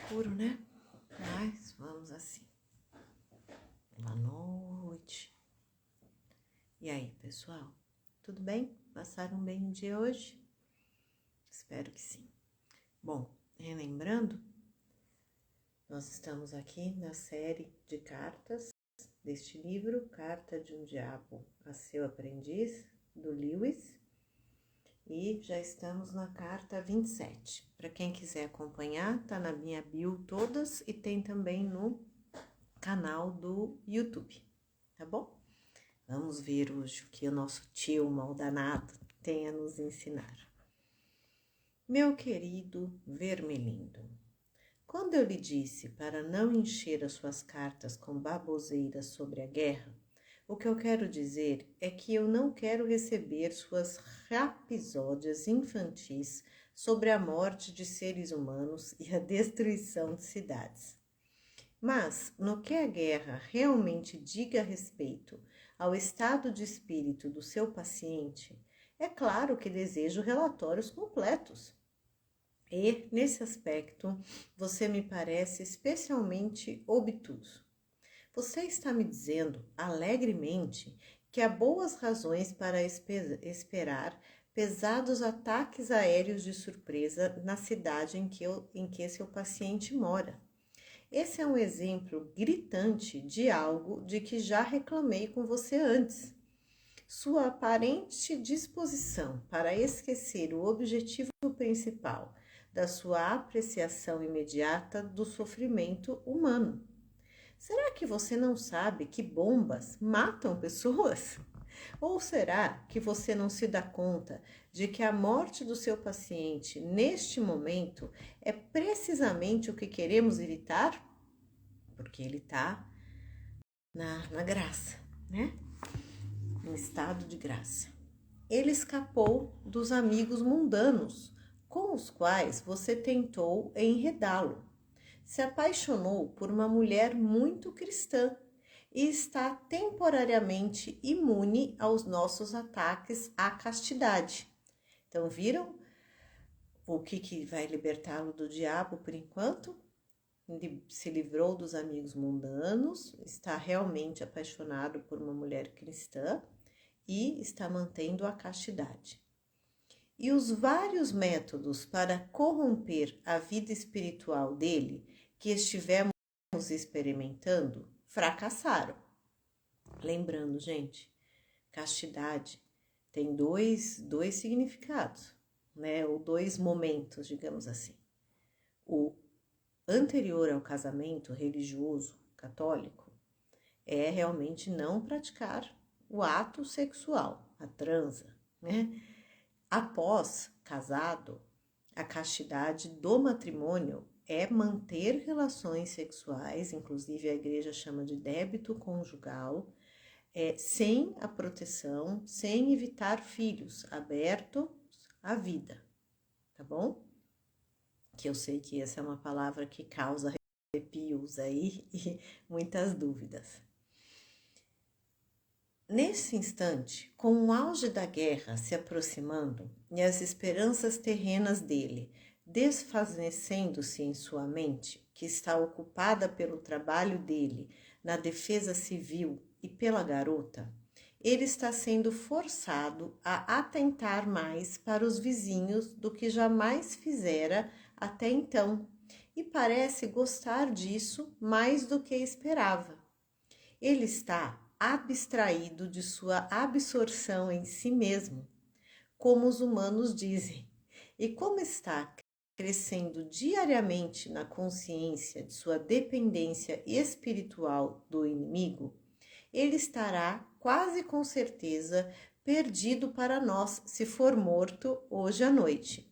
escuro, né? Mas vamos assim. Boa noite. E aí, pessoal? Tudo bem? Passaram bem o dia hoje? Espero que sim. Bom, relembrando, nós estamos aqui na série de cartas deste livro, Carta de um Diabo a Seu Aprendiz, do Lewis, e já estamos na carta 27. Para quem quiser acompanhar, tá na minha bio todas e tem também no canal do YouTube, tá bom? Vamos ver hoje o que o nosso tio maldanado tem a nos ensinar. Meu querido Vermelindo, quando eu lhe disse para não encher as suas cartas com baboseiras sobre a guerra, o que eu quero dizer é que eu não quero receber suas rapisódias infantis sobre a morte de seres humanos e a destruição de cidades. Mas, no que a guerra realmente diga a respeito ao estado de espírito do seu paciente, é claro que desejo relatórios completos. E, nesse aspecto, você me parece especialmente obtuso. Você está me dizendo, alegremente, que há boas razões para esperar pesados ataques aéreos de surpresa na cidade em que seu paciente mora. Esse é um exemplo gritante de algo de que já reclamei com você antes. Sua aparente disposição para esquecer o objetivo principal da sua apreciação imediata do sofrimento humano. Será que você não sabe que bombas matam pessoas? Ou será que você não se dá conta de que a morte do seu paciente neste momento é precisamente o que queremos evitar? Porque ele está na graça, né? Em estado de graça. Ele escapou dos amigos mundanos com os quais você tentou enredá-lo. Se apaixonou por uma mulher muito cristã e está temporariamente imune aos nossos ataques à castidade. Então, viram o que vai libertá-lo do diabo por enquanto? Ele se livrou dos amigos mundanos, está realmente apaixonado por uma mulher cristã e está mantendo a castidade. E os vários métodos para corromper a vida espiritual dele que estivemos experimentando fracassaram. Lembrando, gente, castidade tem dois significados, né? Ou dois momentos, digamos assim. O anterior ao casamento religioso católico é realmente não praticar o ato sexual, a transa, né? Após casado, a castidade do matrimônio é manter relações sexuais, inclusive a igreja chama de débito conjugal, sem a proteção, sem evitar filhos, aberto à vida, tá bom? Que eu sei que essa é uma palavra que causa arrepios aí e muitas dúvidas. Nesse instante, com o auge da guerra se aproximando e as esperanças terrenas dele desvanecendo-se em sua mente, que está ocupada pelo trabalho dele na defesa civil e pela garota, ele está sendo forçado a atentar mais para os vizinhos do que jamais fizera até então, e parece gostar disso mais do que esperava. Ele está abstraído de sua absorção em si mesmo, como os humanos dizem, e como está crescendo diariamente na consciência de sua dependência espiritual do inimigo, ele estará quase com certeza perdido para nós se for morto hoje à noite.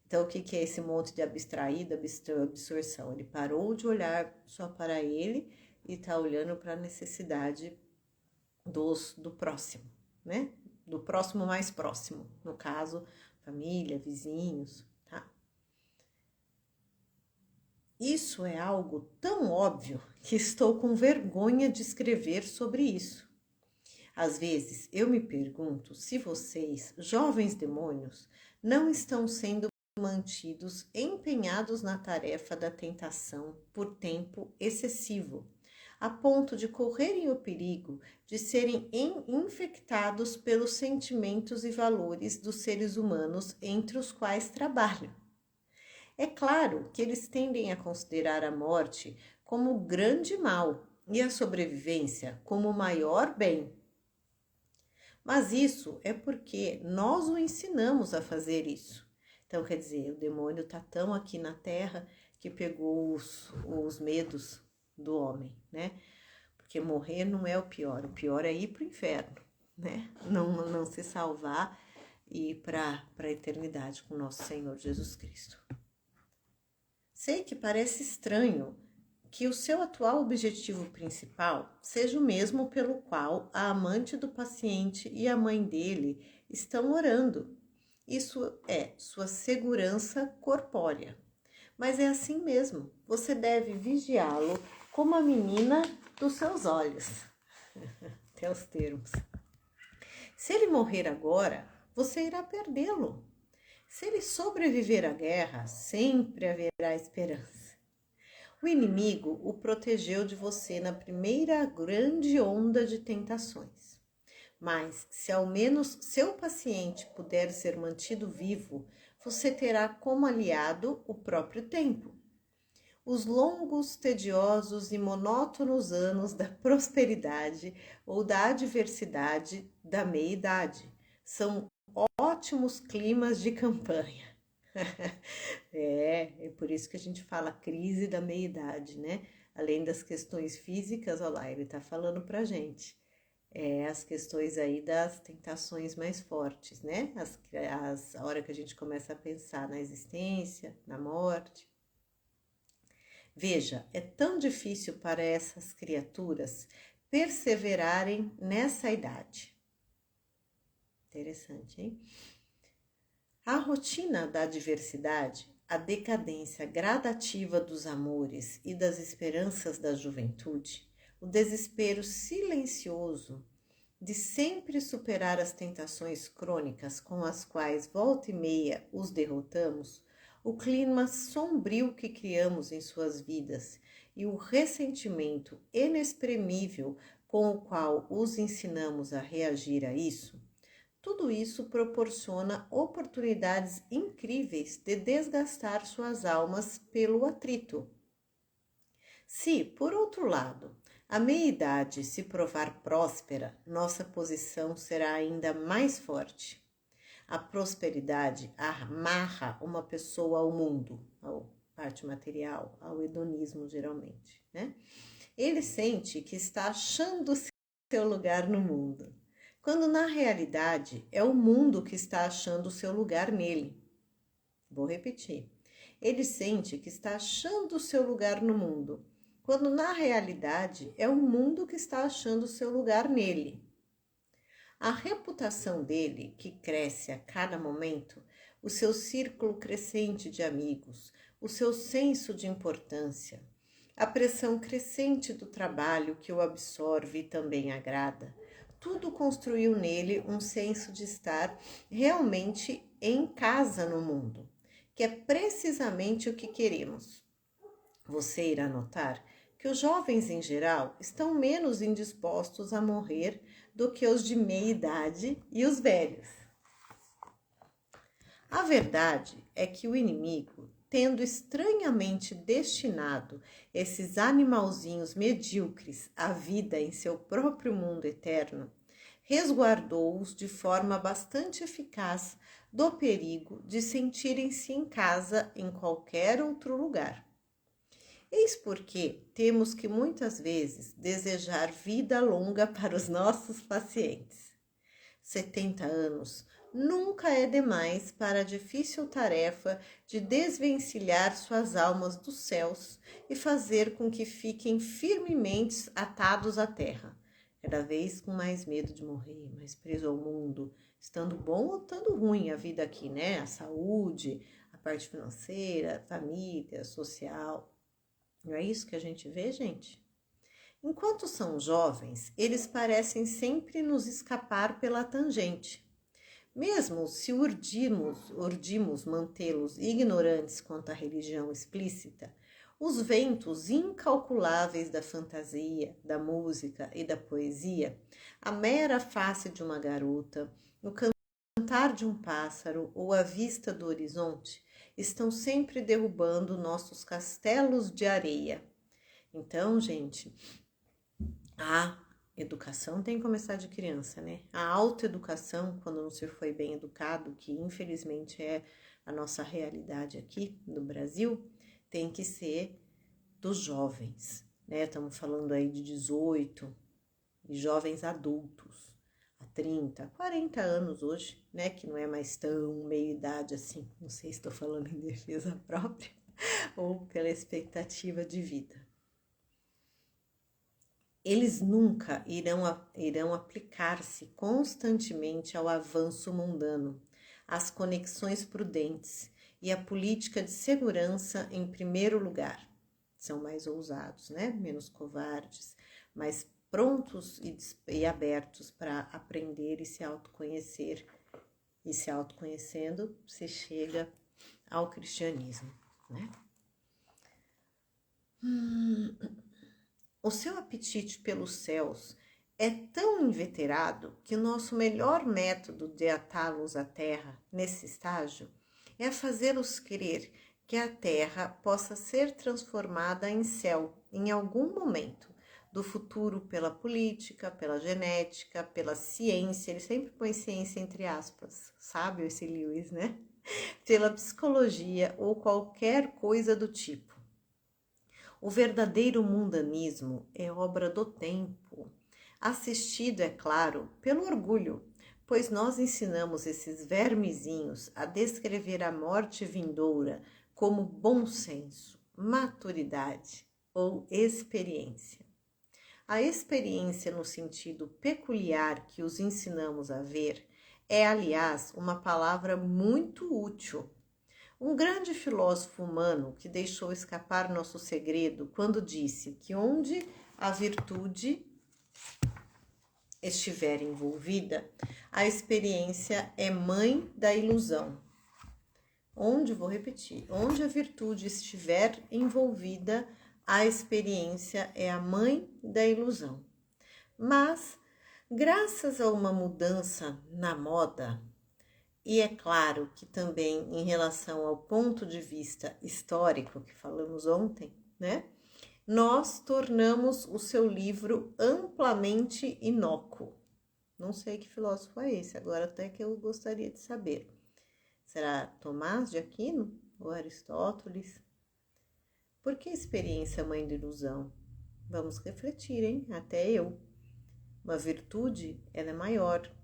Então, o que é esse monte de abstraído, absorção? Ele parou de olhar só para ele e está olhando para a necessidade do próximo, né? Do próximo mais próximo, no caso, família, vizinhos, tá? Isso é algo tão óbvio que estou com vergonha de escrever sobre isso. Às vezes eu me pergunto se vocês, jovens demônios, não estão sendo mantidos empenhados na tarefa da tentação por tempo excessivo, a ponto de correrem o perigo de serem infectados pelos sentimentos e valores dos seres humanos entre os quais trabalham. É claro que eles tendem a considerar a morte como o grande mal e a sobrevivência como o maior bem. Mas isso é porque nós o ensinamos a fazer isso. Então, quer dizer, o demônio está tão aqui na Terra que pegou os medos do homem, né? Porque morrer não é o pior é ir para o inferno, né? Não se salvar e ir para a eternidade com nosso Senhor Jesus Cristo. Sei que parece estranho que o seu atual objetivo principal seja o mesmo pelo qual a amante do paciente e a mãe dele estão orando. Isso é sua segurança corpórea. Mas é assim mesmo, você deve vigiá-lo como a menina dos seus olhos. Até os termos. Se ele morrer agora, você irá perdê-lo. Se ele sobreviver à guerra, sempre haverá esperança. O inimigo o protegeu de você na primeira grande onda de tentações. Mas, se ao menos seu paciente puder ser mantido vivo, você terá como aliado o próprio tempo. Os longos, tediosos e monótonos anos da prosperidade ou da adversidade da meia-idade são ótimos climas de campanha. É por isso que a gente fala crise da meia-idade, né? Além das questões físicas, olha lá, ele tá falando pra gente. As questões aí das tentações mais fortes, né? A hora que a gente começa a pensar na existência, na morte. Veja, é tão difícil para essas criaturas perseverarem nessa idade. Interessante, hein? A rotina da adversidade, a decadência gradativa dos amores e das esperanças da juventude, o desespero silencioso de sempre superar as tentações crônicas com as quais volta e meia os derrotamos, o clima sombrio que criamos em suas vidas e o ressentimento inexprimível com o qual os ensinamos a reagir a isso, tudo isso proporciona oportunidades incríveis de desgastar suas almas pelo atrito. Se, por outro lado, a meia-idade se provar próspera, nossa posição será ainda mais forte. A prosperidade amarra uma pessoa ao mundo, à parte material, ao hedonismo geralmente, né? Ele sente que está achando seu lugar no mundo, quando na realidade é o mundo que está achando o seu lugar nele. Vou repetir. Ele sente que está achando o seu lugar no mundo, quando na realidade é o mundo que está achando o seu lugar nele. A reputação dele, que cresce a cada momento, o seu círculo crescente de amigos, o seu senso de importância, a pressão crescente do trabalho que o absorve e também agrada, tudo construiu nele um senso de estar realmente em casa no mundo, que é precisamente o que queremos. Você irá notar que os jovens em geral estão menos indispostos a morrer do que os de meia idade e os velhos. A verdade é que o inimigo, tendo estranhamente destinado esses animalzinhos medíocres à vida em seu próprio mundo eterno, resguardou-os de forma bastante eficaz do perigo de sentirem-se em casa em qualquer outro lugar. Eis porque temos que muitas vezes desejar vida longa para os nossos pacientes. 70 anos nunca é demais para a difícil tarefa de desvencilhar suas almas dos céus e fazer com que fiquem firmemente atados à terra, cada vez com mais medo de morrer, mais preso ao mundo, estando bom ou estando ruim a vida aqui, né? A saúde, a parte financeira, família, social. Não é isso que a gente vê, gente? Enquanto são jovens, eles parecem sempre nos escapar pela tangente. Mesmo se urdimos mantê-los ignorantes quanto à religião explícita, os ventos incalculáveis da fantasia, da música e da poesia, a mera face de uma garota, o cantar de um pássaro ou a vista do horizonte, estão sempre derrubando nossos castelos de areia. Então, gente, a educação tem que começar de criança, né? A autoeducação, quando não se foi bem educado, que infelizmente é a nossa realidade aqui no Brasil, tem que ser dos jovens, né? Estamos falando aí de 18 e jovens adultos, há 30, 40 anos hoje, né? Que não é mais tão meia-idade assim, não sei se estou falando em defesa própria ou pela expectativa de vida. Eles nunca irão aplicar-se constantemente ao avanço mundano, às conexões prudentes e à política de segurança em primeiro lugar. São mais ousados, né? Menos covardes, mais prontos e abertos para aprender e se autoconhecer. E se autoconhecendo, se chega ao cristianismo, né? O seu apetite pelos céus é tão inveterado que o nosso melhor método de atá-los à terra, nesse estágio, é fazê-los crer que a terra possa ser transformada em céu em algum momento do futuro pela política, pela genética, pela ciência, ele sempre põe ciência entre aspas, sabe esse Lewis, né? Pela psicologia ou qualquer coisa do tipo. O verdadeiro mundanismo é obra do tempo, assistido, é claro, pelo orgulho, pois nós ensinamos esses vermezinhos a descrever a morte vindoura como bom senso, maturidade ou experiência. A experiência no sentido peculiar que os ensinamos a ver é, aliás, uma palavra muito útil. Um grande filósofo humano que deixou escapar nosso segredo quando disse que onde a virtude estiver envolvida, a experiência é mãe da ilusão. Onde a virtude estiver envolvida, a experiência é a mãe da ilusão. Mas, graças a uma mudança na moda, e é claro que também em relação ao ponto de vista histórico que falamos ontem, né? Nós tornamos o seu livro amplamente inócuo. Não sei que filósofo é esse, agora até que eu gostaria de saber. Será Tomás de Aquino ou Aristóteles? Por que experiência mãe da ilusão? Vamos refletir, hein? Até eu. Uma virtude, ela é maior,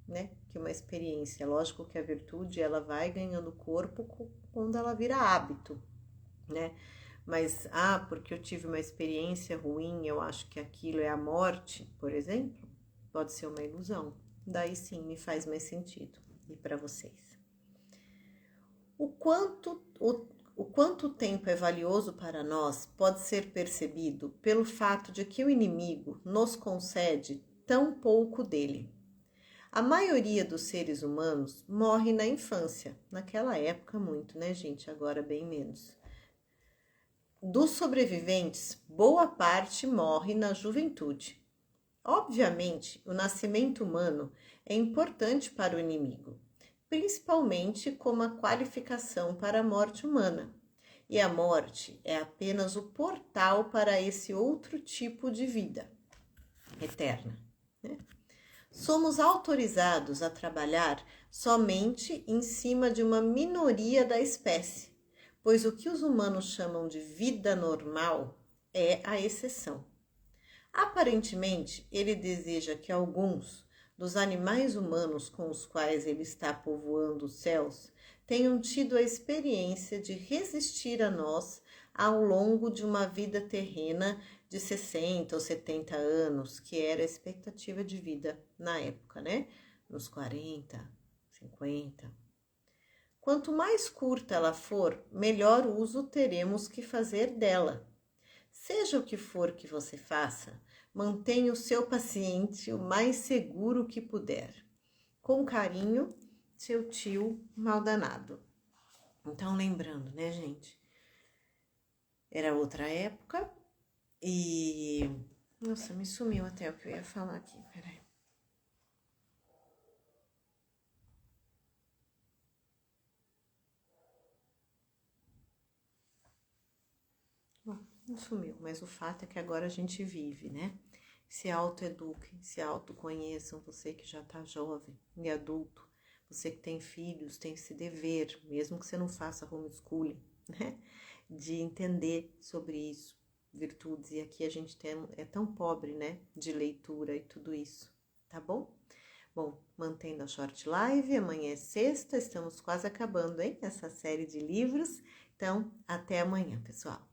né, que uma experiência. Lógico que a virtude ela vai ganhando corpo quando ela vira hábito, né? Mas porque eu tive uma experiência ruim, eu acho que aquilo é a morte, por exemplo, pode ser uma ilusão. Daí sim me faz mais sentido. E para vocês? O quanto tempo é valioso para nós pode ser percebido pelo fato de que o inimigo nos concede tão pouco dele. A maioria dos seres humanos morre na infância, naquela época muito, né, gente? Agora bem menos. Dos sobreviventes, boa parte morre na juventude. Obviamente, o nascimento humano é importante para o inimigo, principalmente como a qualificação para a morte humana. E a morte é apenas o portal para esse outro tipo de vida eterna, né? Somos autorizados a trabalhar somente em cima de uma minoria da espécie, pois o que os humanos chamam de vida normal é a exceção. Aparentemente, ele deseja que alguns dos animais humanos com os quais ele está povoando os céus tenham tido a experiência de resistir a nós ao longo de uma vida terrena de 60 ou 70 anos, que era a expectativa de vida na época, né? Nos 40, 50. Quanto mais curta ela for, melhor uso teremos que fazer dela. Seja o que for que você faça, mantenha o seu paciente o mais seguro que puder. Com carinho, seu tio mal danado. Então, lembrando, né, gente? Era outra época e... Nossa, me sumiu até o que eu ia falar aqui, peraí. Bom, não sumiu, mas o fato é que agora a gente vive, né? Se autoeduquem, se autoconheçam, você que já tá jovem e adulto, você que tem filhos, tem esse dever, mesmo que você não faça homeschooling, né? De entender sobre isso, virtudes. E aqui a gente é tão pobre, né? De leitura e tudo isso, tá bom? Bom, mantendo a short live, amanhã é sexta, estamos quase acabando, hein? Essa série de livros. Então, até amanhã, pessoal.